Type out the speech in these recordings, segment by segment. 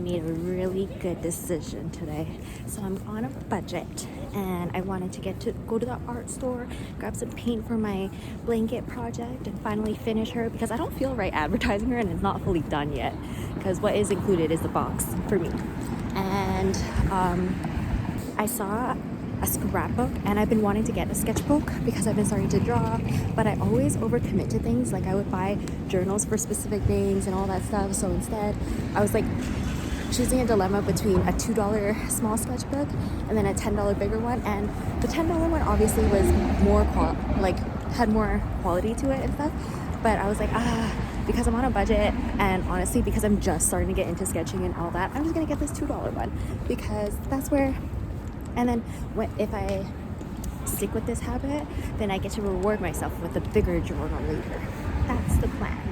made a really good decision today. So I'm on a budget and I wanted to go to the art store, grab some paint for my blanket project and finally finish her because I don't feel right advertising her and it's not fully done yet because what is included is the box for me. And I saw a scrapbook and I've been wanting to get a sketchbook because I've been starting to draw, but I always overcommit to things. Like I would buy journals for specific things and all that stuff. So instead I was like choosing a dilemma between a $2 small sketchbook and then a $10 bigger one. And the $10 one obviously was more had more quality to it and stuff. But I was like, because I'm on a budget and honestly because I'm just starting to get into sketching and all that, I'm just gonna get this $2 one because that's where. And then if I stick with this habit, then I get to reward myself with a bigger journal later. That's the plan.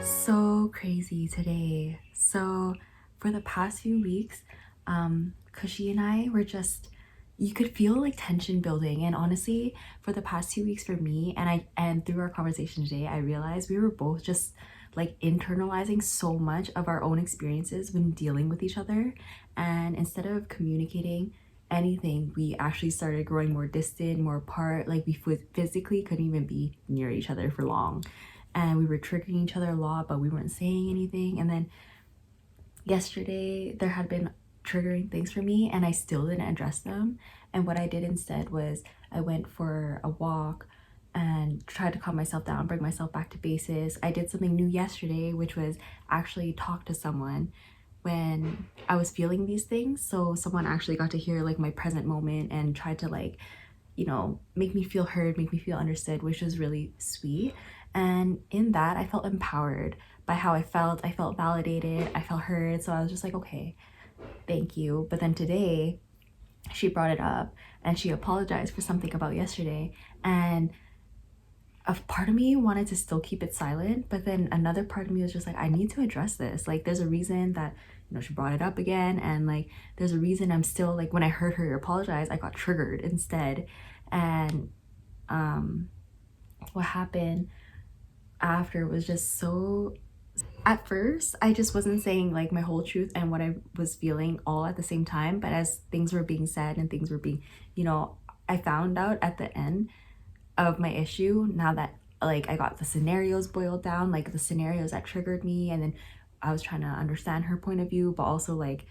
So crazy today. So for the past few weeks, Kushi and I were just, you could feel like tension building. And honestly, for the past 2 weeks for me and through our conversation today, I realized we were both just like internalizing so much of our own experiences when dealing with each other. And instead of communicating anything, we actually started growing more distant, more apart. Like we physically couldn't even be near each other for long. And we were triggering each other a lot, but we weren't saying anything. And then yesterday there had been triggering things for me and I still didn't address them. And what I did instead was I went for a walk and tried to calm myself down, bring myself back to basis. I did something new yesterday, which was actually talk to someone when I was feeling these things. So someone actually got to hear like my present moment and tried to like, make me feel heard, make me feel understood, which was really sweet. And in that, I felt empowered by how I felt. I felt validated, I felt heard. So I was just like, okay, thank you. But then today, she brought it up and she apologized for something about yesterday. And a part of me wanted to still keep it silent, but then another part of me was just like, I need to address this. Like, there's a reason that, she brought it up again. And like, there's a reason I'm still like, when I heard her apologize, I got triggered instead. And what happened after was just so, at first I just wasn't saying like my whole truth and what I was feeling all at the same time, but as things were being said and things were being, I found out at the end of my issue, now that like I got the scenarios boiled down, like the scenarios that triggered me, and then I was trying to understand her point of view, but also like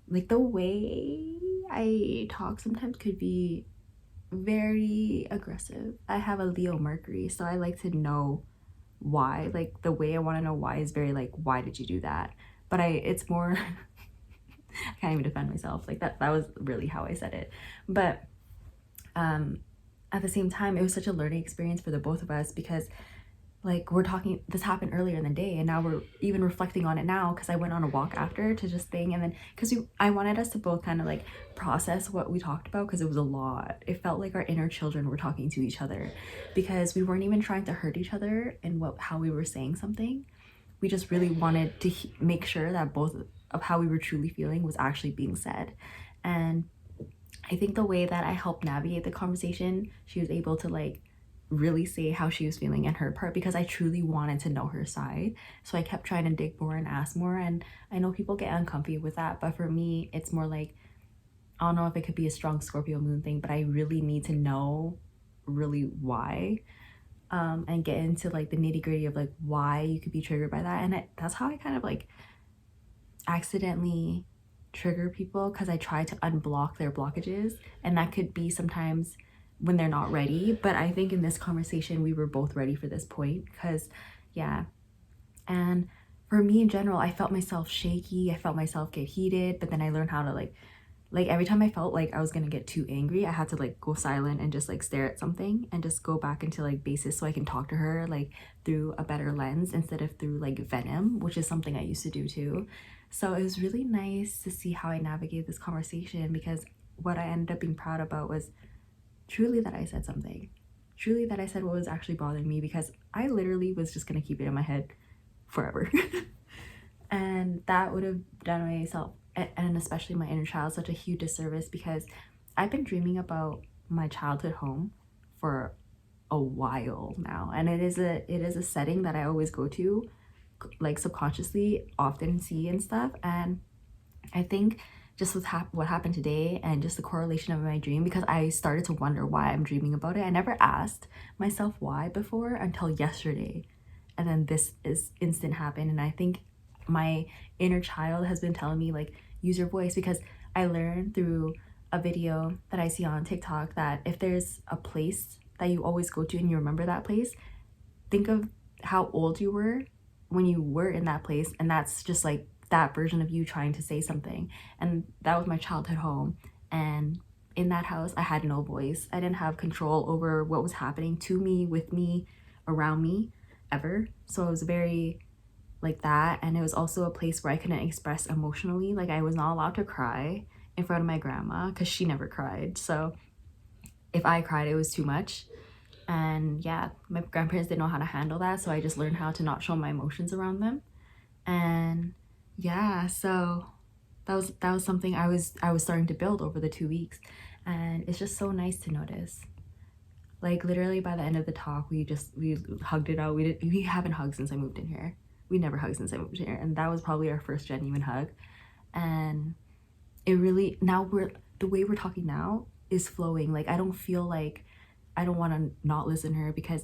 the way I talk sometimes could be very aggressive. I have a Leo Mercury, so I like to know why. Like the way I want to know why is very like, why did you do that? But it's more I can't even defend myself. Like that was really how I said it. But at the same time, it was such a learning experience for the both of us, because like we're talking, this happened earlier in the day and now we're even reflecting on it now because I went on a walk after to just think, and then because I wanted us to both kind of like process what we talked about because it was a lot. It felt like our inner children were talking to each other because we weren't even trying to hurt each other in how we were saying something. We just really wanted to make sure that both of how we were truly feeling was actually being said. And I think the way that I helped navigate the conversation, she was able to like really say how she was feeling in her part because I truly wanted to know her side. So I kept trying to dig more and ask more. And I know people get uncomfy with that, but for me, it's more like, I don't know if it could be a strong Scorpio moon thing, but I really need to know really why, and get into like the nitty gritty of like why you could be triggered by that. And that's how I kind of like accidentally trigger people, because I try to unblock their blockages, and that could be sometimes when they're not ready. But I think in this conversation we were both ready for this point, because yeah. And for me in general, I felt myself shaky, I felt myself get heated, but then I learned how to like every time I felt like I was gonna get too angry, I had to like go silent and just like stare at something and just go back into like basis so I can talk to her like through a better lens instead of through like venom, which is something I used to do too. So it was really nice to see how I navigated this conversation, because what I ended up being proud about was truly that I said something. Truly that I said what was actually bothering me, because I literally was just gonna keep it in my head forever. And that would have done myself, and especially my inner child, such a huge disservice, because I've been dreaming about my childhood home for a while now, and it is a setting that I always go to like subconsciously, often see and stuff. And I think just with what happened today and just the correlation of my dream, because I started to wonder why I'm dreaming about it. I never asked myself why before until yesterday, and then this is instant happened. And I think my inner child has been telling me like, use your voice, because I learned through a video that I see on TikTok that if there's a place that you always go to and you remember that place, think of how old you were when you were in that place, and that's just like that version of you trying to say something. And that was my childhood home, and in that house I had no voice. I didn't have control over what was happening to me, with me, around me, ever. So it was very like that. And it was also a place where I couldn't express emotionally. Like I was not allowed to cry in front of my grandma because she never cried. So if I cried, it was too much. And yeah, my grandparents didn't know how to handle that, so I just learned how to not show my emotions around them. And yeah, so that was something I was starting to build over the 2 weeks. And it's just so nice to notice. Like literally by the end of the talk, we hugged it out. We haven't hugged since I moved in here. We never hugged since I moved here, and that was probably our first genuine hug. And it really, now the way we're talking now is flowing. Like I don't feel like I don't want to not listen to her, because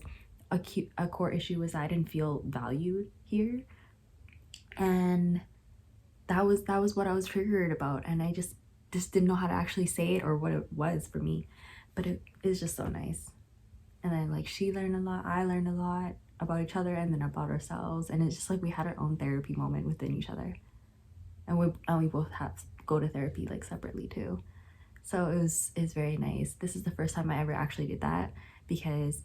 a core issue was I didn't feel valued here. And that was what I was triggered about, and I just didn't know how to actually say it or what it was for me. But it is just so nice. And then like she learned a lot, I learned a lot about each other, and then about ourselves. And it's just like we had our own therapy moment within each other. And we both have go to therapy like separately too. So it's very nice. This is the first time I ever actually did that, because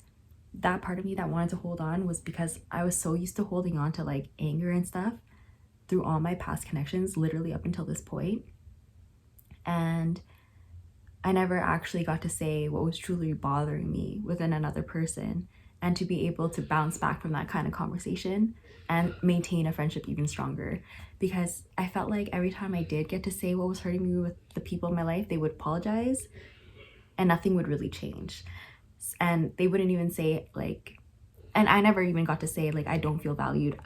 that part of me that wanted to hold on was because I was so used to holding on to like anger and stuff through all my past connections, literally up until this point. And I never actually got to say what was truly bothering me within another person, and to be able to bounce back from that kind of conversation and maintain a friendship even stronger. Because I felt like every time I did get to say what was hurting me with the people in my life, they would apologize and nothing would really change. And they wouldn't even say like, and I never even got to say like I don't feel valued.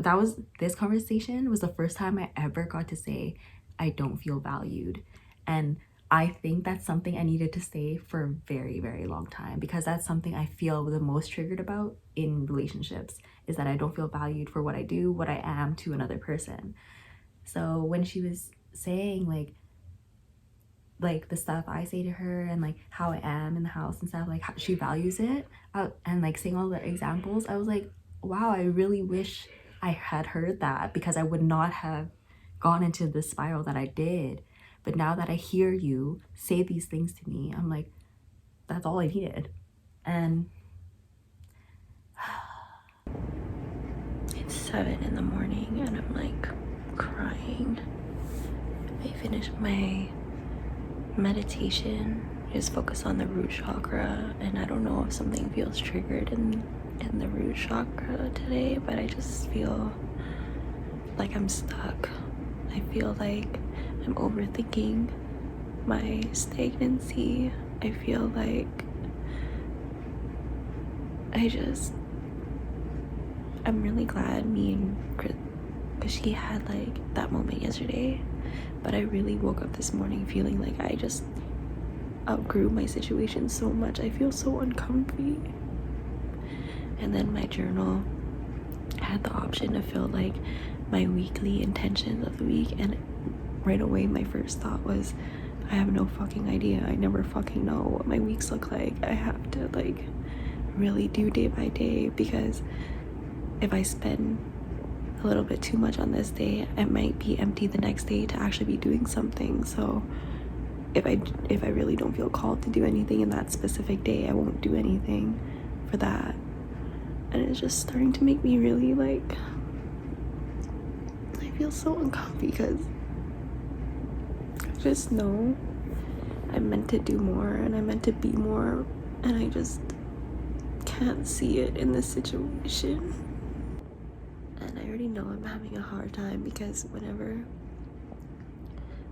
This conversation was the first time I ever got to say I don't feel valued. And I think that's something I needed to say for a very, very long time, because that's something I feel the most triggered about in relationships, is that I don't feel valued for what I do, what I am to another person. So when she was saying like the stuff I say to her, and like how I am in the house and stuff, like how she values it, and like saying all the examples, I was like, wow, I really wish I had heard that, because I would not have gone into the spiral that I did. But now that I hear you say these things to me, I'm like, that's all I needed. And 7 in the morning and I'm like crying. I finished my meditation, just focus on the root chakra, and I don't know if something feels triggered in the root chakra today, but I just feel like I'm stuck. I feel like I'm overthinking my stagnancy. I feel like I'm really glad me and Chris, because she had like that moment yesterday, but I really woke up this morning feeling like I just outgrew my situation so much. I feel so uncomfy. And then my journal had the option to fill like my weekly intentions of the week, and right away my first thought was, I have no fucking idea. I never fucking know what my weeks look like. I have to like really do day by day, because if I spend a little bit too much on this day, I might be empty the next day to actually be doing something. So if I really don't feel called to do anything in that specific day, I won't do anything for that. And it's just starting to make me really like, I feel so uncomfy because I just know I'm meant to do more and I'm meant to be more, and I just can't see it in this situation. And I already know I'm having a hard time, because whenever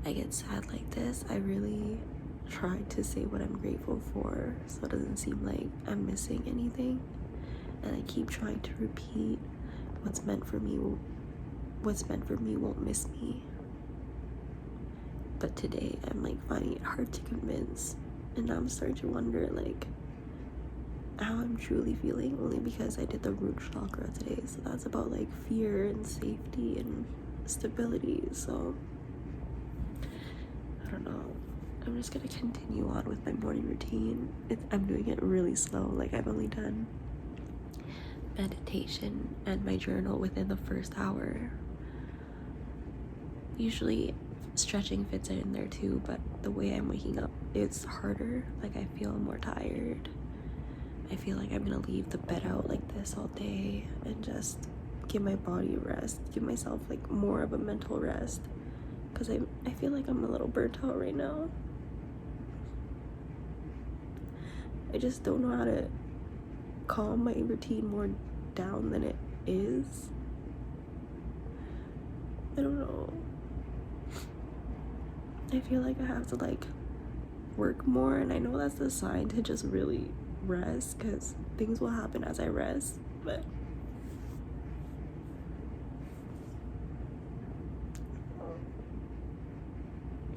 I get sad like this, I really try to say what I'm grateful for, so it doesn't seem like I'm missing anything. And I keep trying to repeat, what's meant for me won't miss me. But today I'm like finding it hard to convince, and now I'm starting to wonder like how I'm truly feeling, only because I did the root chakra today. So that's about like fear and safety and stability. So I don't know, I'm just gonna continue on with my morning routine. I'm doing it really slow. Like, I've only done meditation and my journal within the first hour. Usually stretching fits in there too, but the way I'm waking up, it's harder. Like, I feel more tired. I feel like I'm gonna leave the bed out like this all day and just give my body a rest, give myself like more of a mental rest, because I feel like I'm a little burnt out right now. I just don't know how to calm my routine more down than it is. I don't know. I feel like I have to like work more, and I know that's the sign to just really rest, because things will happen as I rest. But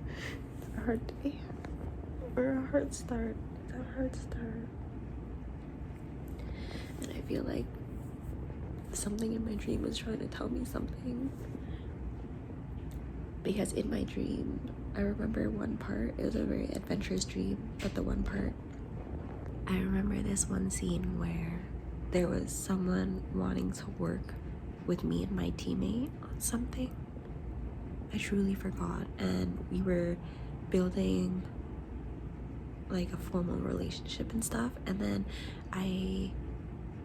it's a hard day or a hard start. It's a hard start, and I feel like something in my dream was trying to tell me something, because in my dream I remember one part, it was a very adventurous dream, but the one part I remember, this one scene where there was someone wanting to work with me and my teammate on something. I truly forgot, and we were building like a formal relationship and stuff, and then I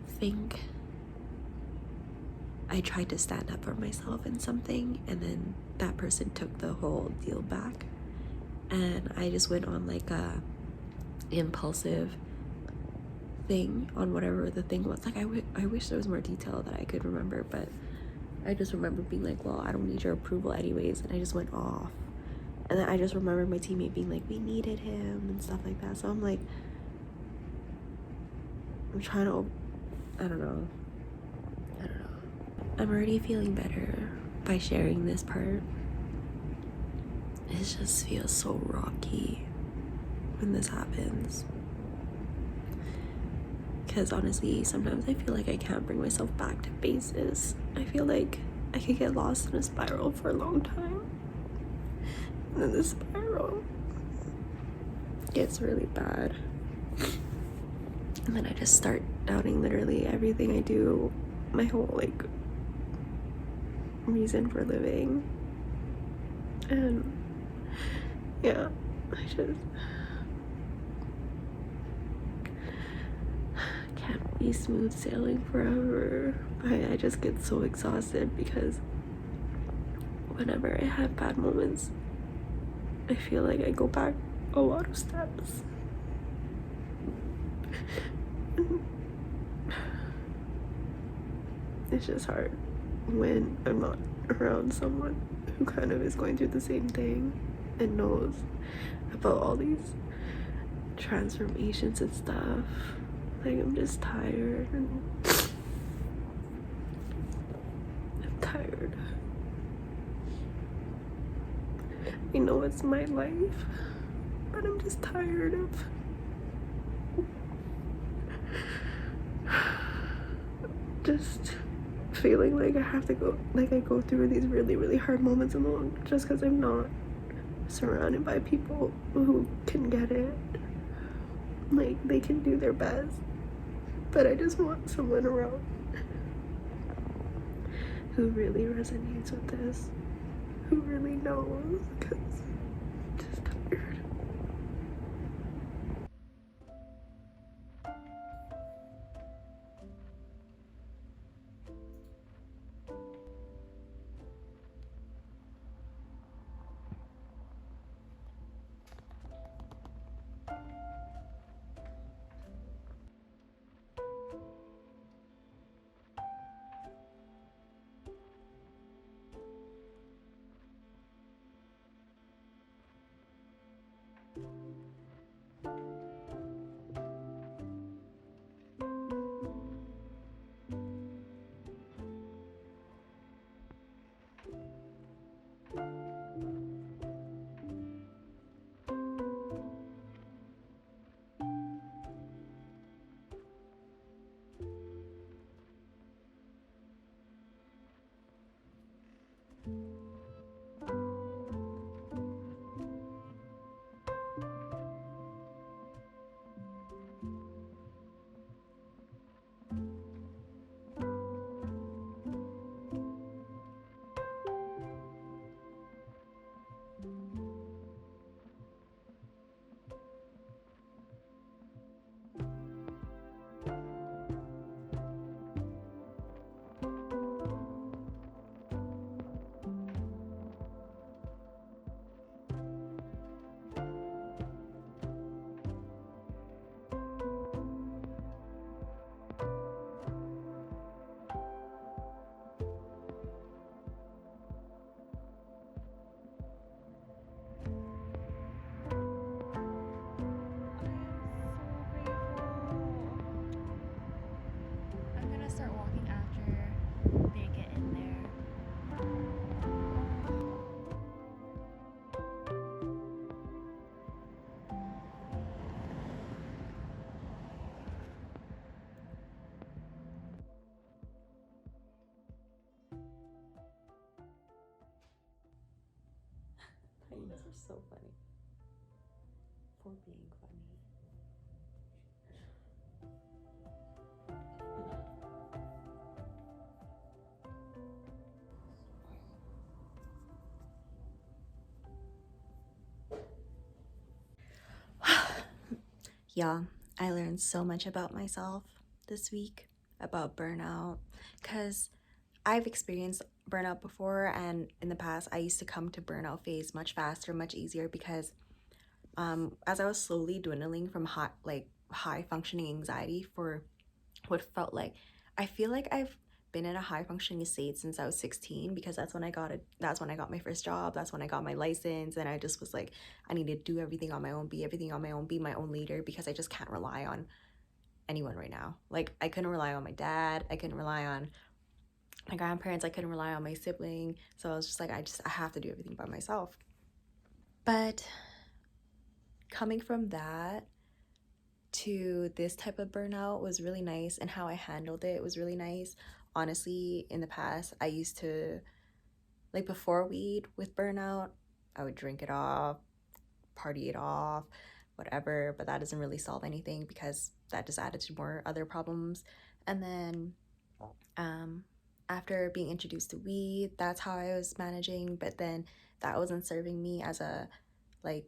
think I tried to stand up for myself in something, and then that person took the whole deal back, and I just went on like a impulsive thing on whatever the thing was. Like, I wish there was more detail that I could remember, but I just remember being like, well, I don't need your approval anyways, and I just went off. And then I just remember my teammate being like, we needed him and stuff like that. So I'm like, I'm trying to, I don't know. I'm already feeling better by sharing this part. It just feels so rocky when this happens. Because honestly, sometimes I feel like I can't bring myself back to basis. I feel like I could get lost in a spiral for a long time, and then the spiral gets really bad, and then I just start doubting literally everything I do, my whole like reason for living. And yeah, I just can't be smooth sailing forever, I just get so exhausted because whenever I have bad moments, I feel like I go back a lot of steps. It's just hard when I'm not around someone who kind of is going through the same thing and knows about all these transformations and stuff. Like, I'm just tired and I'm tired. I know it's my life, but I'm just tired of just feeling like I have to go, like I go through these really, really hard moments alone just because I'm not surrounded by people who can get it. Like, they can do their best, but I just want someone around who really resonates with this, who really knows, because I'm just tired. I'm gonna start walking after they get in there. Hyenas are so funny for being funny. Yeah, I learned so much about myself this week about burnout because I've experienced burnout before, and in the past, I used to come to burnout phase much faster, much easier because as I was slowly dwindling from high functioning anxiety for what felt like, I feel like I've been in a high functioning state since I was 16 because that's when I got my first job, that's when I got my license, and I just was like, I need to do everything on my own, be everything on my own, be my own leader because I just can't rely on anyone right now. Like, I couldn't rely on my dad, I couldn't rely on my grandparents, I couldn't rely on my sibling, so I was just like, I have to do everything by myself. But coming from that to this type of burnout was really nice, and how I handled it was really nice. Honestly, in the past, I used to, like, before weed with burnout, I would drink it off, party it off, whatever, but that doesn't really solve anything because that just added to more other problems. And then um after being introduced to weed, that's how I was managing, but then that wasn't serving me as a like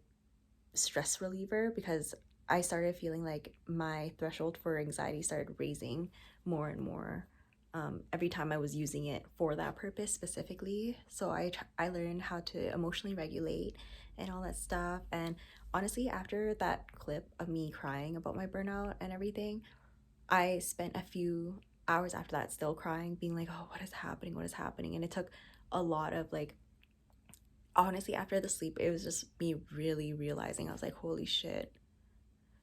stress reliever because I started feeling like my threshold for anxiety started raising more and more. every time I was using it for that purpose specifically. So I learned how to emotionally regulate and all that stuff. And honestly, after that clip of me crying about my burnout and everything, I spent a few hours after that still crying, being like, oh, what is happening? What is happening? And it took a lot of like, honestly, after the sleep, it was just me really realizing, I was like, holy shit.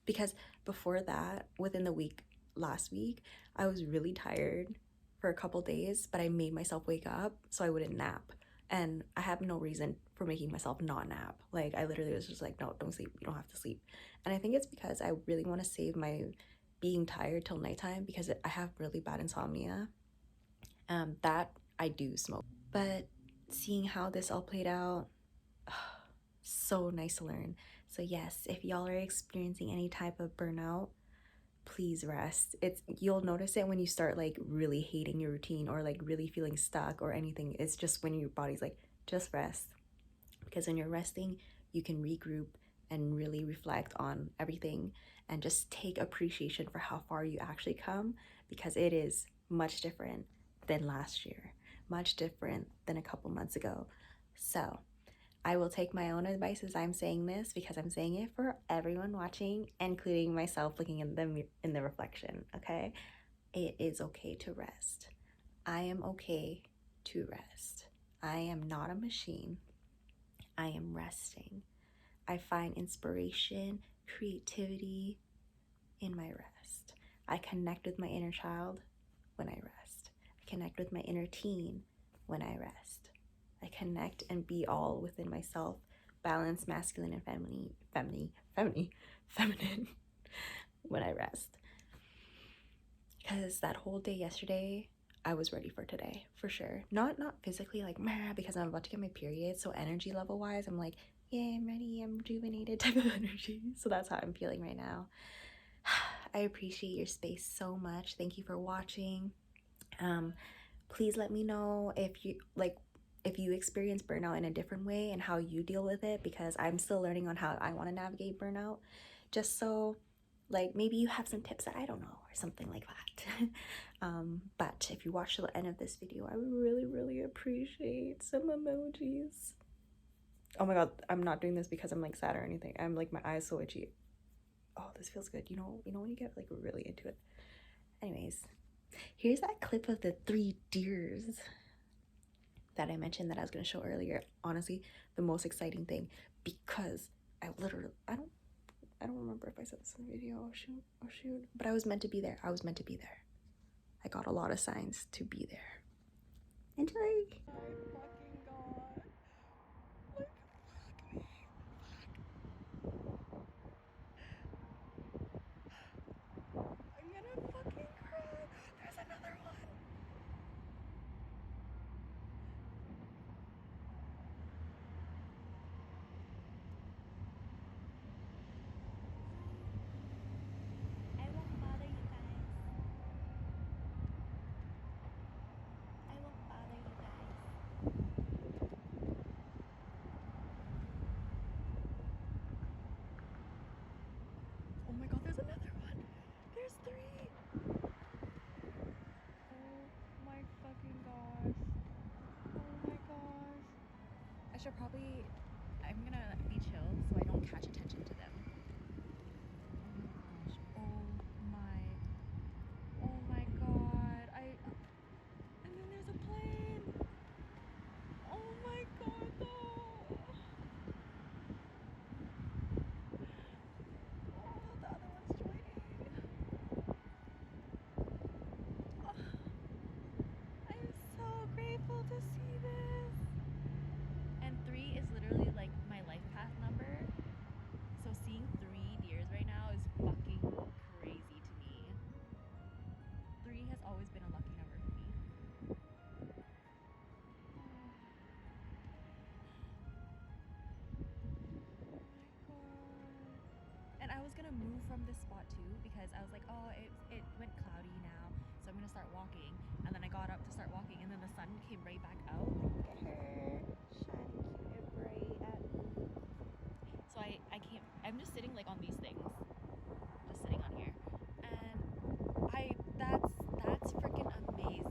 Because before that, within the week, last week, I was really tired for a couple days, but I made myself wake up so I wouldn't nap. And I have no reason for making myself not nap. Like, I literally was just like, no, don't sleep. You don't have to sleep. And I think it's because I really want to save my being tired till nighttime because I have really bad insomnia. That I do smoke. But seeing how this all played out, so nice to learn. So yes, if y'all are experiencing any type of burnout, please rest. It's you'll notice it when you start like really hating your routine or like really feeling stuck or anything. It's just when your body's like, just rest. Because when you're resting, you can regroup and really reflect on everything and just take appreciation for how far you actually come, because it is much different than last year, much different than a couple months ago. So I will take my own advice as I'm saying this, because I'm saying it for everyone watching, including myself looking in the reflection, okay? It is okay to rest. I am okay to rest. I am not a machine. I am resting. I find inspiration, creativity in my rest. I connect with my inner child when I rest. I connect with my inner teen when I rest. I connect and be all within myself, balance masculine and feminine when I rest. Because that whole day yesterday, I was ready for today, for sure. Not physically like, meh, because I'm about to get my period. So energy level wise, I'm like, yeah, I'm ready, I'm rejuvenated type of energy. So that's how I'm feeling right now. I appreciate your space so much. Thank you for watching. Please let me know if you experience burnout in a different way and how you deal with it, because I'm still learning on how I want to navigate burnout, just so like maybe you have some tips that I don't know or something like that. But if you watch to the end of this video, I would really appreciate some emojis. Oh my god, I'm not doing this because I'm like sad or anything. I'm like, my eyes so itchy. Oh, this feels good. You know when you get like really into it. Anyways, here's that clip of the 3 deers that I mentioned that I was going to show earlier. Honestly, the most exciting thing, because I don't remember if I said this in the video. Oh shoot. But I was meant to be there. I got a lot of signs to be there. Enjoy. My fucking god. Like, fuck me. I'm gonna fucking cry. There's another one. I won't bother you guys. I won't bother you guys. Oh my god, there's another one. There's 3. Oh my fucking gosh. Oh my gosh. I should probably. I'm gonna be chill so I don't catch attention to them. Oh my gosh. Oh my god. And then there's a plane. Oh my god, though. Oh, the other one's joining. Oh, I'm so grateful to see this. And 3 is literally like my life path number. So seeing 3 deers right now is fucking crazy to me. 3 has always been a lucky number for me. And I was gonna move from this spot too, because I was like, oh, it went cloudy now, so I'm gonna start walking. And then I got up to start walking, and then the sun came right back out. Look at her, shining cute and bright at me. So I can't. I'm just sitting like on these things, just sitting on here, and that's freaking amazing.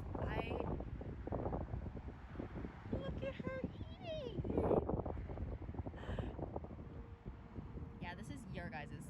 your guys'